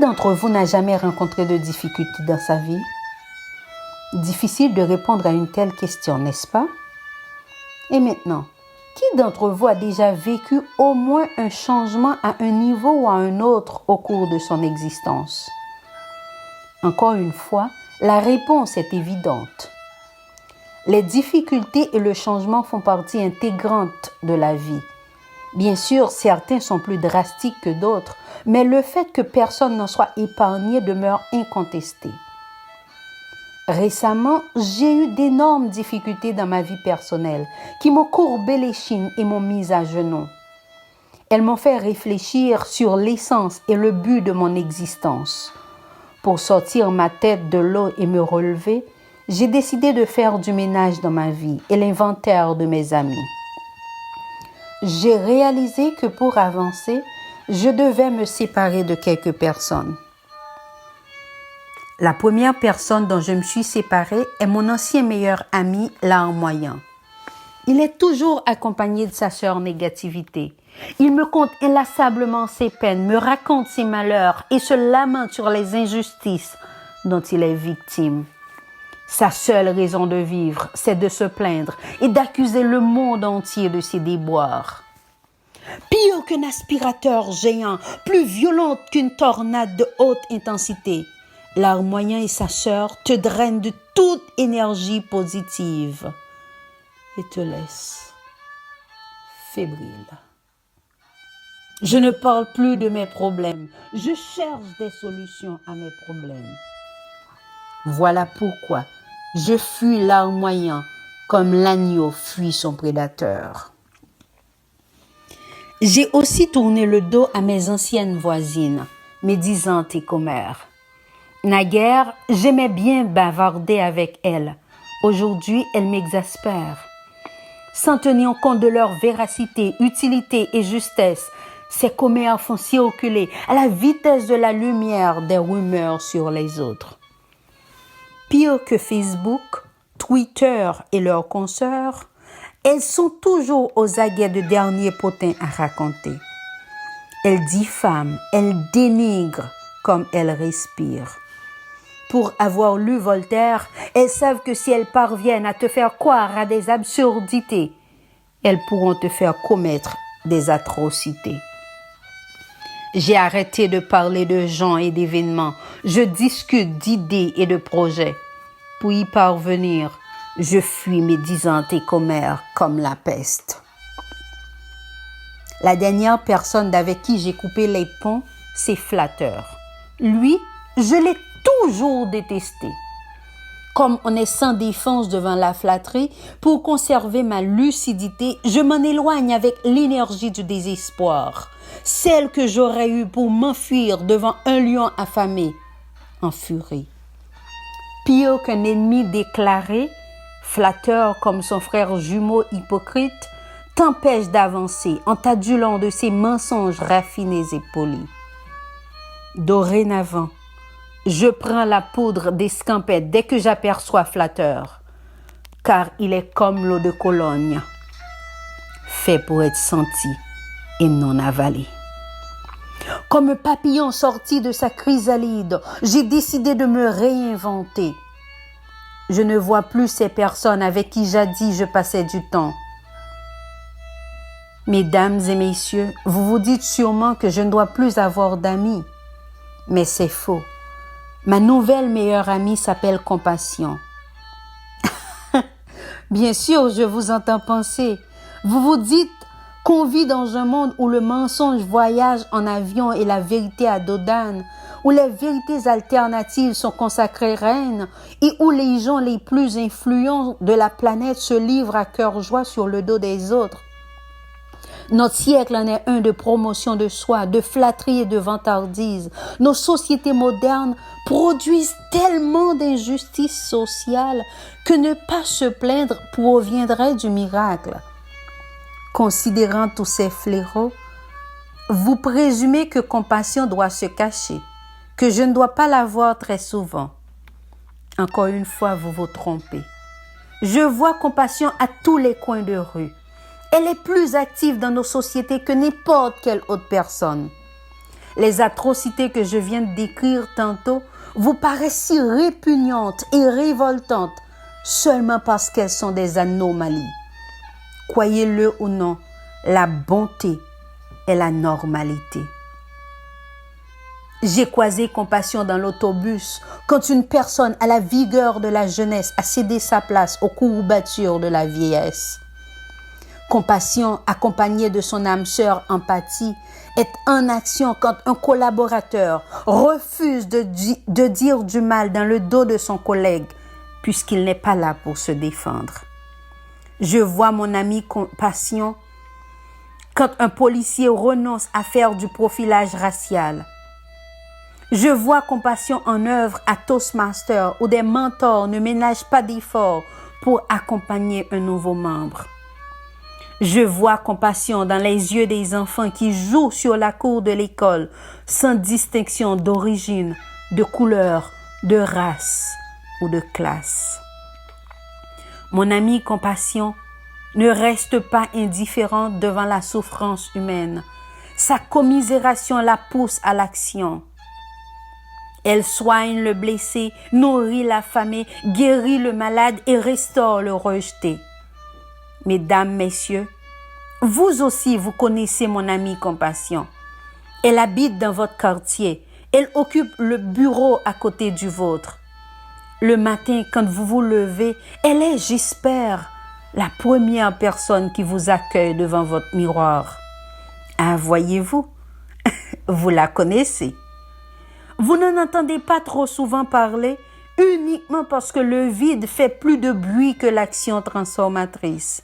d'entre vous n'a jamais rencontré de difficultés dans sa vie? Difficile de répondre à une telle question, n'est-ce pas? Et maintenant, qui d'entre vous a déjà vécu au moins un changement à un niveau ou à un autre au cours de son existence? Encore une fois, la réponse est évidente. Les difficultés et le changement font partie intégrante de la vie. Bien sûr, certains sont plus drastiques que d'autres, mais le fait que personne n'en soit épargné demeure incontesté. Récemment, j'ai eu d'énormes difficultés dans ma vie personnelle qui m'ont courbé l'échine et m'ont mise à genoux. Elles m'ont fait réfléchir sur l'essence et le but de mon existence. Pour sortir ma tête de l'eau et me relever, j'ai décidé de faire du ménage dans ma vie et l'inventaire de mes amis. J'ai réalisé que pour avancer, je devais me séparer de quelques personnes. La première personne dont je me suis séparée est mon ancien meilleur ami, larmoyant. Il est toujours accompagné de sa sœur négativité. Il me conte inlassablement ses peines, me raconte ses malheurs et se lamente sur les injustices dont il est victime. Sa seule raison de vivre, c'est de se plaindre et d'accuser le monde entier de ses déboires. Pire qu'un aspirateur géant, plus violente qu'une tornade de haute intensité, larmoyant et sa sœur te drainent de toute énergie positive et te laissent fébrile. Je ne parle plus de mes problèmes, je cherche des solutions à mes problèmes. Voilà pourquoi je fuis larmoyant comme l'agneau fuit son prédateur. J'ai aussi tourné le dos à mes anciennes voisines, médisantes et commères. Naguère, j'aimais bien bavarder avec elles. Aujourd'hui, elles m'exaspèrent. Sans tenir compte de leur véracité, utilité et justesse, ces commères font circuler à la vitesse de la lumière des rumeurs sur les autres. Pire que Facebook, Twitter et leurs consoeurs, elles sont toujours aux aguets de derniers potins à raconter. Elles diffament, elles dénigrent comme elles respirent. Pour avoir lu Voltaire, elles savent que si elles parviennent à te faire croire à des absurdités, elles pourront te faire commettre des atrocités. J'ai arrêté de parler de gens et d'événements. Je discute d'idées et de projets. Pour y parvenir, je fuis médisante et commère comme la peste. La dernière personne avec qui j'ai coupé les ponts, c'est Flatteur. Lui, je l'ai toujours détesté. Comme on est sans défense devant la flatterie, pour conserver ma lucidité, je m'en éloigne avec l'énergie du désespoir, celle que j'aurais eue pour m'enfuir devant un lion affamé, en furie. Pire qu'un ennemi déclaré, Flatteur comme son frère jumeau hypocrite, t'empêche d'avancer en t'adulant de ses mensonges raffinés et polis. Dorénavant, je prends la poudre d'escampette dès que j'aperçois Flatteur, car il est comme l'eau de Cologne, fait pour être senti et non avalé. Comme un papillon sorti de sa chrysalide, j'ai décidé de me réinventer. Je ne vois plus ces personnes avec qui jadis je passais du temps. Mesdames et messieurs, vous vous dites sûrement que je ne dois plus avoir d'amis, mais c'est faux. Ma nouvelle meilleure amie s'appelle Compassion. Bien sûr, je vous entends penser. Vous vous dites qu'on vit dans un monde où le mensonge voyage en avion et la vérité à dos d'âne, où les vérités alternatives sont consacrées reines et où les gens les plus influents de la planète se livrent à cœur joie sur le dos des autres. Notre siècle en est un de promotion de soi, de flatterie et de vantardise. Nos sociétés modernes produisent tellement d'injustice sociale que ne pas se plaindre proviendrait du miracle. Considérant tous ces fléaux, vous présumez que Compassion doit se cacher, que je ne dois pas la voir très souvent. Encore une fois, vous vous trompez. Je vois Compassion à tous les coins de rue. Elle est plus active dans nos sociétés que n'importe quelle autre personne. Les atrocités que je viens de décrire tantôt vous paraissent si répugnantes et révoltantes seulement parce qu'elles sont des anomalies. Croyez-le ou non, la bonté est la normalité. J'ai croisé compassion dans l'autobus quand une personne à la vigueur de la jeunesse a cédé sa place aux courbatures de la vieillesse. Compassion accompagnée de son âme sœur empathie est en action quand un collaborateur refuse de dire du mal dans le dos de son collègue puisqu'il n'est pas là pour se défendre. Je vois mon ami compassion quand un policier renonce à faire du profilage racial. Je vois compassion en œuvre à Toastmaster où des mentors ne ménagent pas d'efforts pour accompagner un nouveau membre. Je vois compassion dans les yeux des enfants qui jouent sur la cour de l'école sans distinction d'origine, de couleur, de race ou de classe. Mon ami compassion ne reste pas indifférent devant la souffrance humaine. Sa commisération la pousse à l'action. Elle soigne le blessé, nourrit l'affamé, guérit le malade et restaure le rejeté. Mesdames, messieurs, vous aussi vous connaissez mon amie compassion. Elle habite dans votre quartier. Elle occupe le bureau à côté du vôtre. Le matin, quand vous vous levez, elle est, j'espère, la première personne qui vous accueille devant votre miroir. Ah, voyez-vous, vous la connaissez. Vous n'en entendez pas trop souvent parler uniquement parce que le vide fait plus de bruit que l'action transformatrice.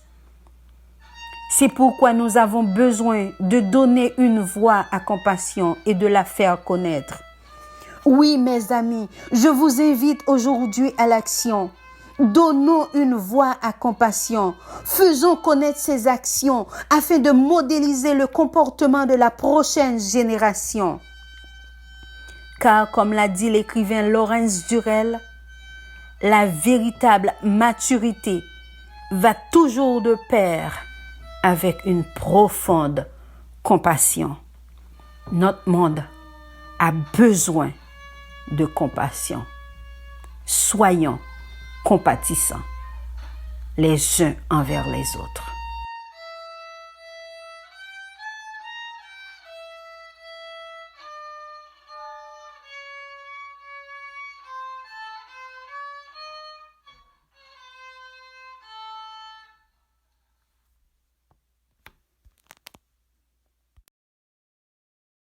C'est pourquoi nous avons besoin de donner une voix à compassion et de la faire connaître. Oui, mes amis, je vous invite aujourd'hui à l'action. Donnons une voix à compassion. Faisons connaître ces actions afin de modéliser le comportement de la prochaine génération. Car, comme l'a dit l'écrivain Laurence Durel, la véritable maturité va toujours de pair avec une profonde compassion. Notre monde a besoin de compassion. Soyons compatissants les uns envers les autres.